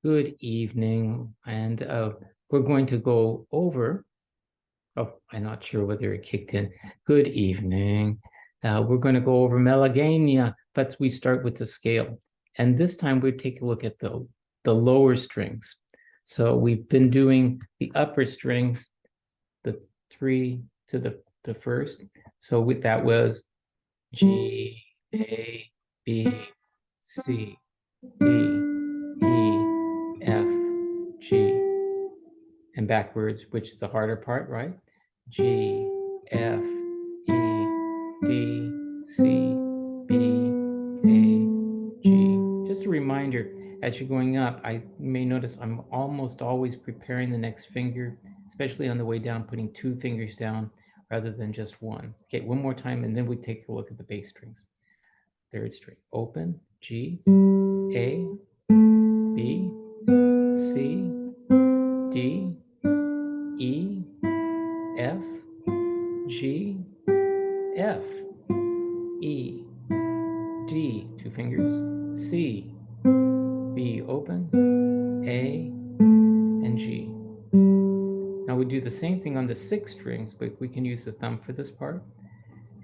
Good evening, and we're going to go over. Oh, I'm not sure whether it kicked in. Good evening. We're going to go over Malaguena, but we start with the scale. And this time we take a look at the lower strings. So we've been doing the upper strings, the 3 to the first. So with that was G, A, B, C, D, E, F, G, and backwards, which is the harder part, right? G, F, E, D, C, B, A, G. Just a reminder, as you're going up, you may notice I'm almost always preparing the next finger, especially on the way down, putting 2 fingers down rather than just one. Okay, one more time, and then we take a look at the bass strings. Third string, open, G, A, B, C, D, E, F, G, F, E, D, 2 fingers, C, B, open, A, and G. Now we do the same thing on the 6 strings, but we can use the thumb for this part.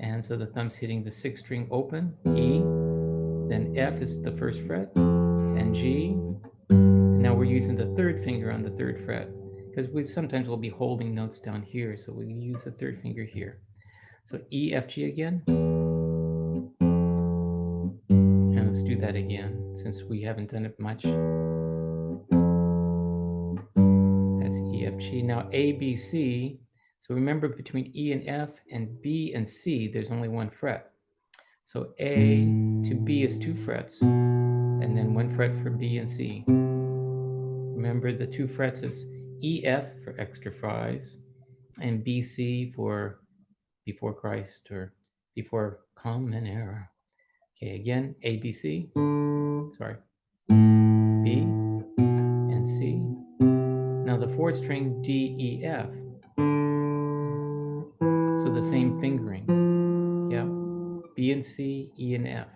And so the thumb's hitting the 6th string open, E, then F is the 1st fret, and G. And now we're using the 3rd finger on the 3rd fret, because we sometimes will be holding notes down here, so we use the 3rd finger here. So E, F, G again. And let's do that again, since we haven't done it much. That's E, F, G. Now A, B, C. So remember, between E and F and B and C, there's only 1 fret. So A to B is 2 frets, and then 1 fret for B and C. Remember, the 2 frets is E, F for extra fries, and B, C for before Christ or before common era. Okay, again, A, B, C. Sorry. B and C. Now the 4th string, D, E, F. So the same fingering. Yeah. B and C, E and F.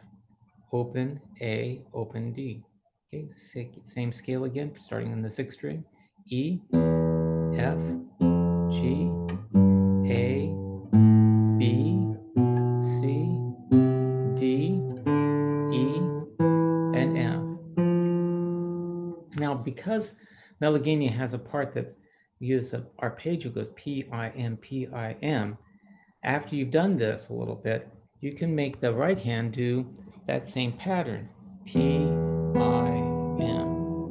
Open A, open D. Okay, same scale again, starting on the 6th string. E, F, G, A, B, C, D, E, and F. Now, because Malaguena has a part that uses an arpeggio, goes P-I-M, P-I-M, after you've done this a little bit, you can make the right hand do that same pattern. P-I-M,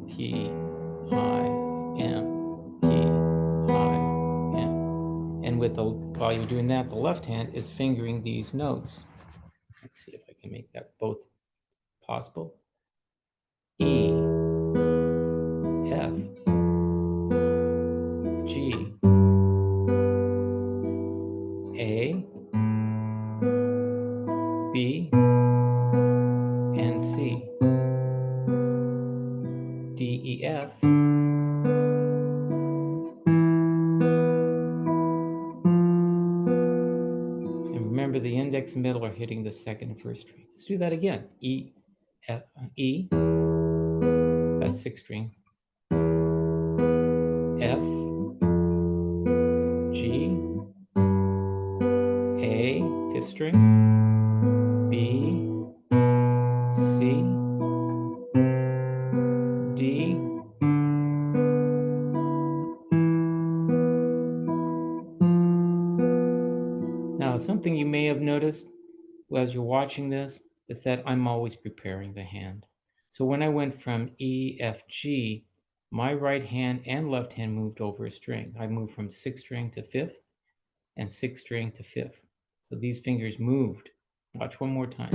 P-I-M, P-I-M. And while you're doing that, the left hand is fingering these notes. Let's see if I can make that both possible. E, F, G, A, B, and C, D, E, F, and remember the index and middle are hitting the 2nd and 1st string. Let's do that again. E, F, E, that's 6th string, F, G, A, 5th string, B, C, D, now something you may have noticed as you're watching this is that I'm always preparing the hand. So when I went from E, F, G, my right hand and left hand moved over a string. I moved from 6th string to 5th and 6th string to 5th. So these fingers moved. Watch one more time.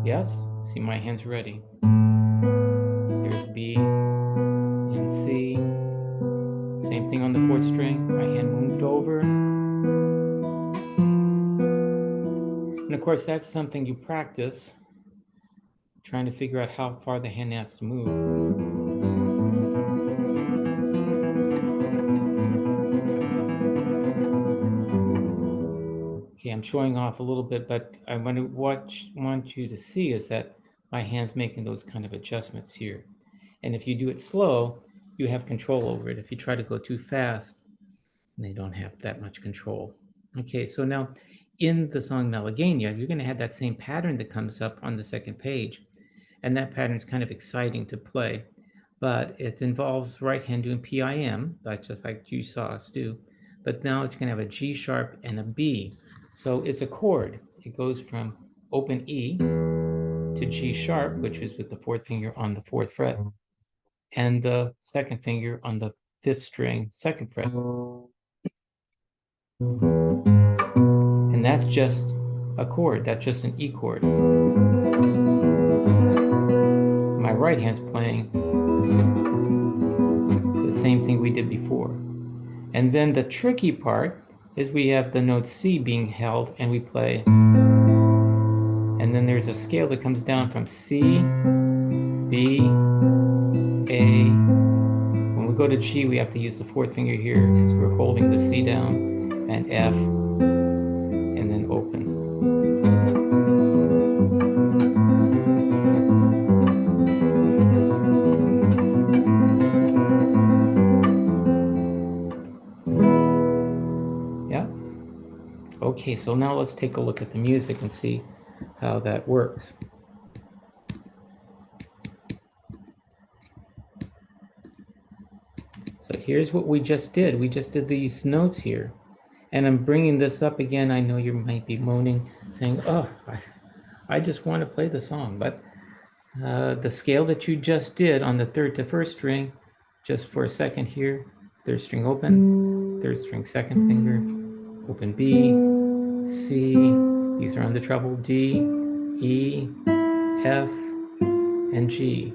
Yes? See, my hand's ready. Here's B and C. Same thing on the 4th string. My hand moved over. And of course, that's something you practice, trying to figure out how far the hand has to move. Okay, I'm showing off a little bit, but I want you to see is that my hand's making those kind of adjustments here. And if you do it slow, you have control over it. If you try to go too fast, they don't have that much control. Okay, so now in the song Malaguena, you're going to have that same pattern that comes up on the second page. And that pattern is kind of exciting to play, but it involves right hand doing PIM, that's just like you saw us do. But now it's going to have a G sharp and a B. So it's a chord. It goes from open E to G sharp, which is with the fourth finger on the fourth fret, and the second finger on the fifth string, second fret. And that's just a chord. That's just an E chord. My right hand's playing the same thing we did before. And then the tricky part is we have the note C being held and we play. And then there's a scale that comes down from C, B, A. When we go to G, we have to use the fourth finger here because we're holding the C down, and F, and then open. Yeah? Okay, so now let's take a look at the music and see how that works. So here's what we just did. We just did these notes here. And I'm bringing this up again. I know you might be moaning, saying, oh, I just want to play the song. But the scale that you just did on the third to first string, just for a second here, third string open, third string second finger, open B, C, these are on the treble, D, E, F, and G.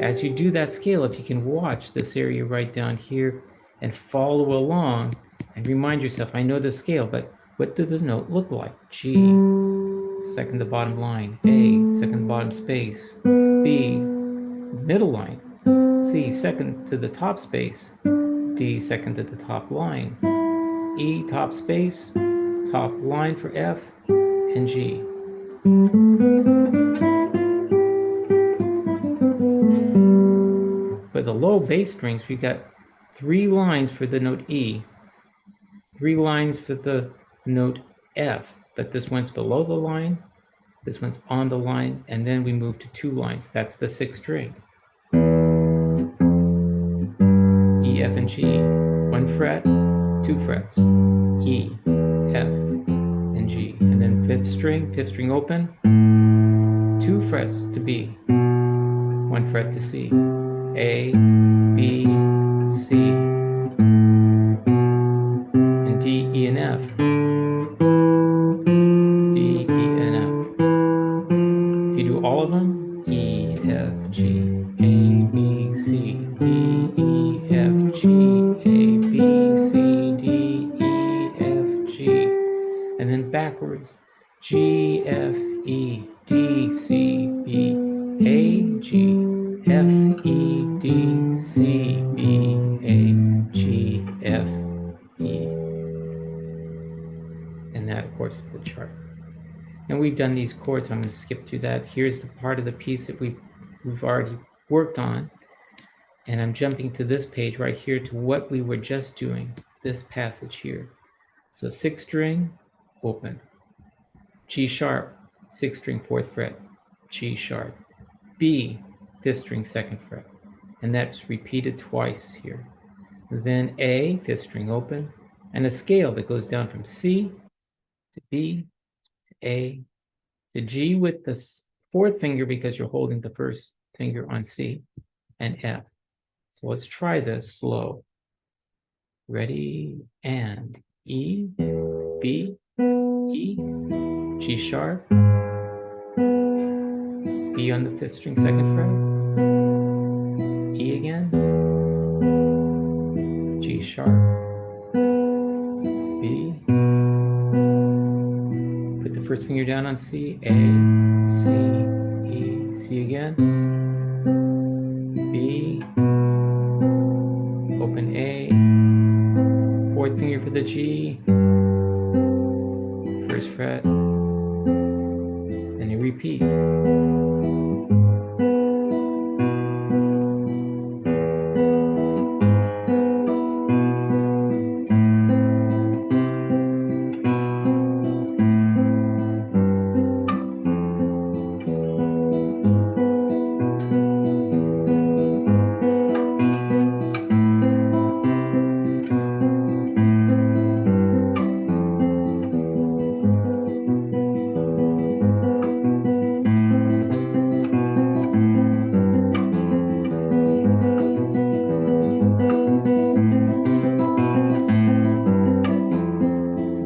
As you do that scale, if you can watch this area right down here and follow along and remind yourself, I know the scale, but what does the note look like? G, second to bottom line, A, second bottom space, B, middle line, C, second to the top space, D, second to the top line, E, top space, top line for F, and G. For the low bass strings, we've got 3 lines for the note E, 3 lines for the note F, but this one's below the line, this one's on the line, and then we move to 2 lines. That's the 6th string. E, F, and G. 1 fret, 2 frets. E, F, and G. And then 5th string open, 2 frets to B, 1 fret to C. A, B, C, and D, E, and F. D, E, and F. If you do all of them, E, F, G, A, B, C, D, E, F, G, A, B, C, D, E, F, G. And then backwards, G, F, E, D, C, B, A, G, F, E, D, C, B, A, G, F, E. And that, of course, is the chart. And we've done these chords, so I'm going to skip through that. Here's the part of the piece that we've already worked on. And I'm jumping to this page right here to what we were just doing, this passage here. So 6th string, open. G sharp, 6th string, 4th fret, G sharp. B, 5th string, 2nd fret. And that's repeated twice here. Then A, 5th string open, and a scale that goes down from C to B to A to G with the 4th finger because you're holding the 1st finger on C, and F. So let's try this slow. Ready, and E, B, E, G sharp, B on the 5th string, 2nd fret, E again, G sharp, B, put the 1st finger down on C, A, C, E, C again, B, open A, 4th finger for the G, first fret, and you repeat.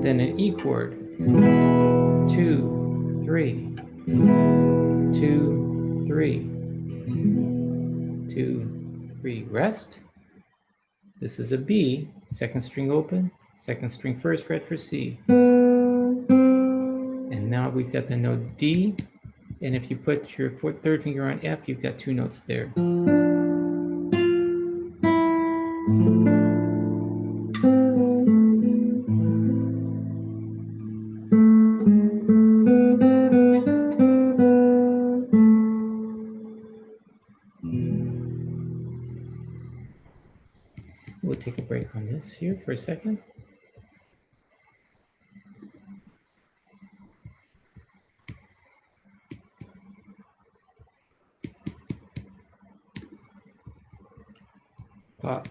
Then an E chord, 2, 3, 2, 3, 2, 3, rest. This is a B, second string open, second string first fret for C. And now we've got the note D, and if you put your third finger on F, you've got two notes there. We'll take a break on this here for a second. Pop.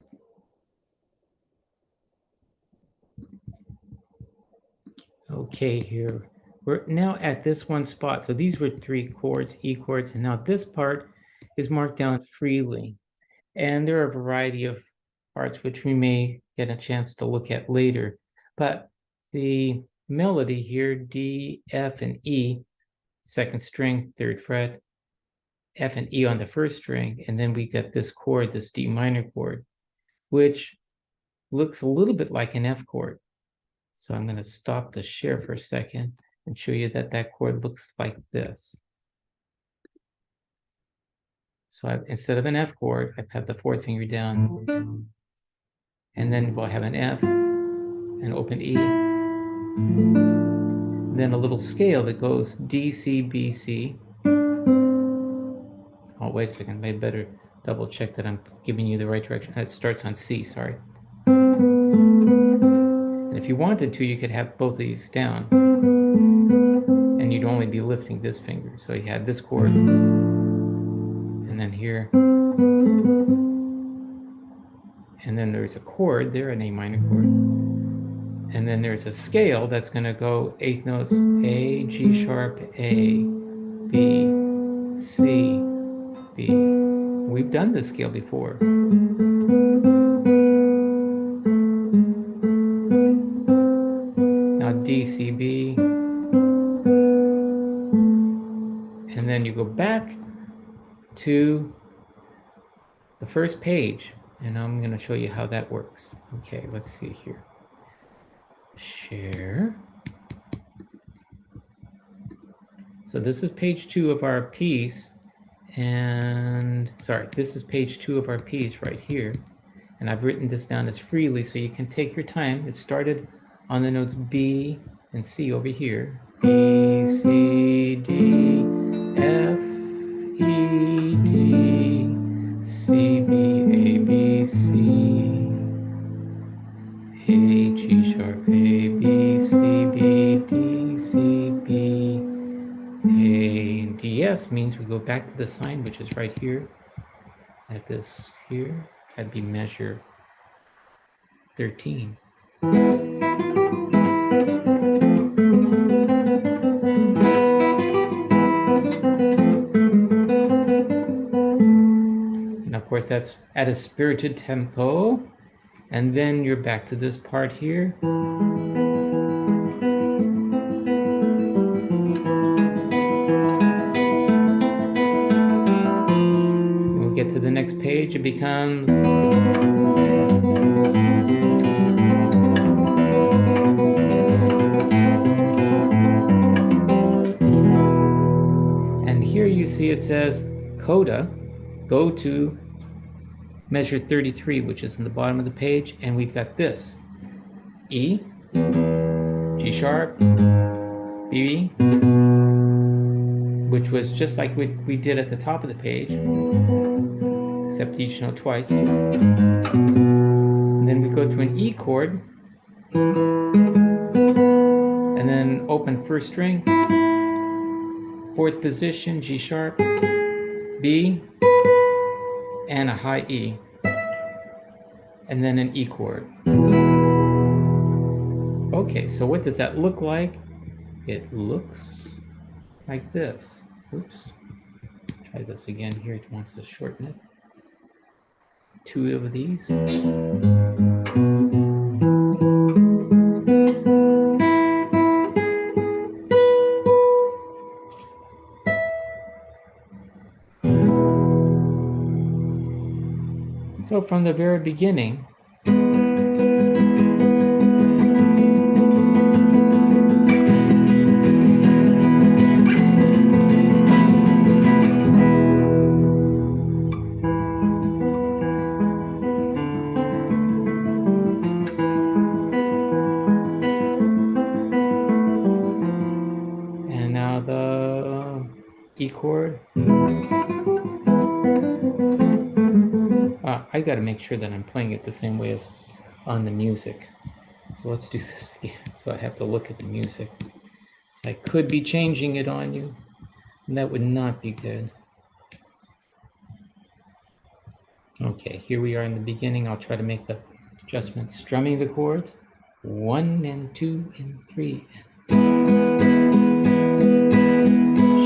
Okay, here we're now at this one spot. So these were 3 chords, E chords, and now this part is marked down freely. And there are a variety of parts which we may get a chance to look at later. But the melody here, D, F, and E, second string, third fret, F and E on the first string, and then we get this chord, this D minor chord, which looks a little bit like an F chord. So I'm going to stop the share for a second and show you that that chord looks like this. So instead of an F chord, I have the fourth finger down, and then we'll have an F, an open E, then a little scale that goes D, C, B, C. Oh, wait a second, I better double check that I'm giving you the right direction. It starts on C, sorry. And if you wanted to, you could have both of these down, and you'd only be lifting this finger. So you had this chord, and then here, and then there's a chord there, an A minor chord, and then there's a scale that's going to go 8 notes: A, G sharp, A, B, C, B. We've done this scale before. Now D, C, B, and then you go back to the first page, and I'm going to show you how that works. Okay, let's see here. Share. So this is page 2 of our piece, and sorry, this is page 2 of our piece right here, and I've written this down as freely so you can take your time. It started on the notes B and C over here. B, C, D, F, E, D, C, B, A, B, C, A, G sharp, A, B, C, B, D, C, B, A, D, S means we go back to the sign, which is right here at this here. That'd be measure 13. And of course, that's at a spirited tempo. And then you're back to this part here. When we get to the next page, it becomes... And here you see it says, coda, go to measure 33, which is in the bottom of the page, and we've got this: E, G sharp, B, which was just like we did at the top of the page, except each note twice. And then we go to an E chord, and then open first string, fourth position, G sharp, B, and a high E, and then an E chord. Okay, so what does that look like? It looks like this. Oops. Try this again here. It wants to shorten it. 2 of these. So from the very beginning, and now the E chord. I got to make sure that I'm playing it the same way as on the music. So let's do this again. So I have to look at the music. So I could be changing it on you, and that would not be good. Okay, here we are in the beginning. I'll try to make the adjustment. Strumming the chords. 1 and 2 and 3.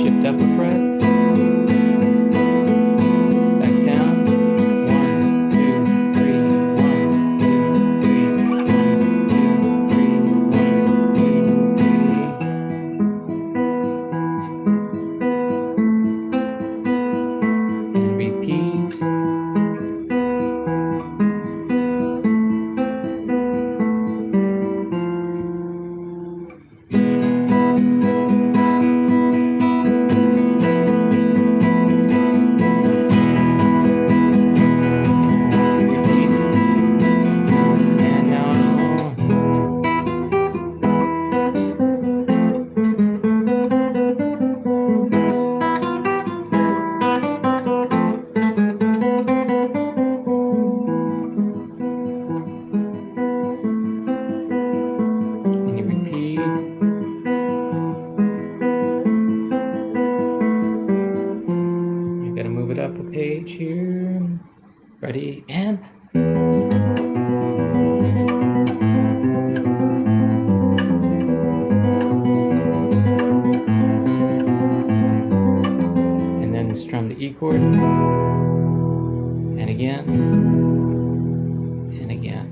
Shift up a fret. Back down. 1, 2, 3. 1, 2, 3. 1, 2, 3. 1, 2, 3. And repeat. Up a page here. Ready, and then strum the E chord, and again, and again.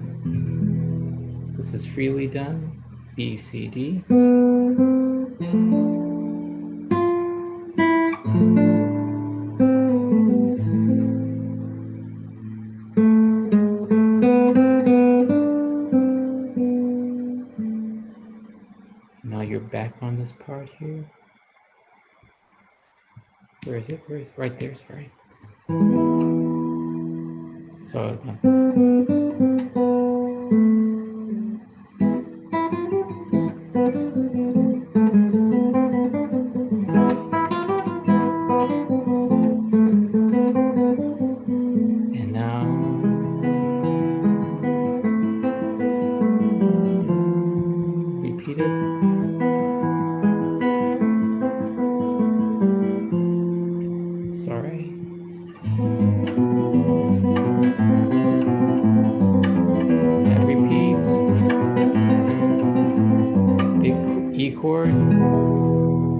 This is freely done. B, C, D. Now you're back on this part here. Where is it? Where is it? Right there, sorry. So and now repeat it. Sorry. That repeats. Big E chord.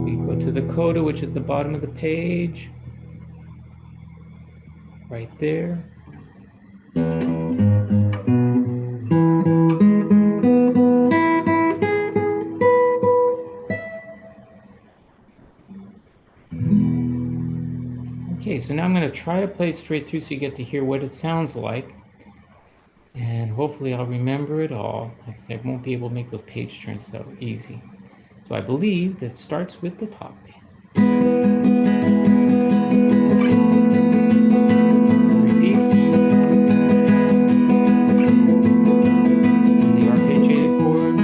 We go to the coda, which is the bottom of the page. Right there. Okay, so now I'm going to try to play it straight through so you get to hear what it sounds like. And hopefully I'll remember it all. Like I said, I won't be able to make those page turns so easy. So I believe that it starts with the top. Repeats. And the arpeggiated chord.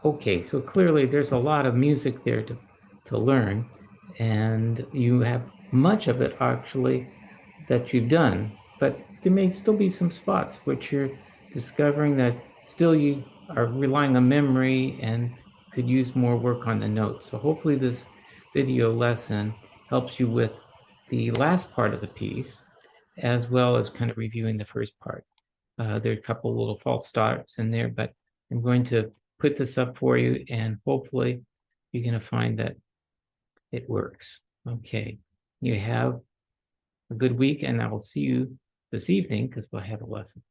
Okay, so clearly there's a lot of music there to learn, and you have much of it actually that you've done, but there may still be some spots which you're discovering that still you are relying on memory and could use more work on the notes. So hopefully this video lesson helps you with the last part of the piece, as well as kind of reviewing the first part. There are a couple little false starts in there, but I'm going to put this up for you, and hopefully you're going to find that it works. Okay, you have a good week, and I will see you this evening because we'll have a lesson.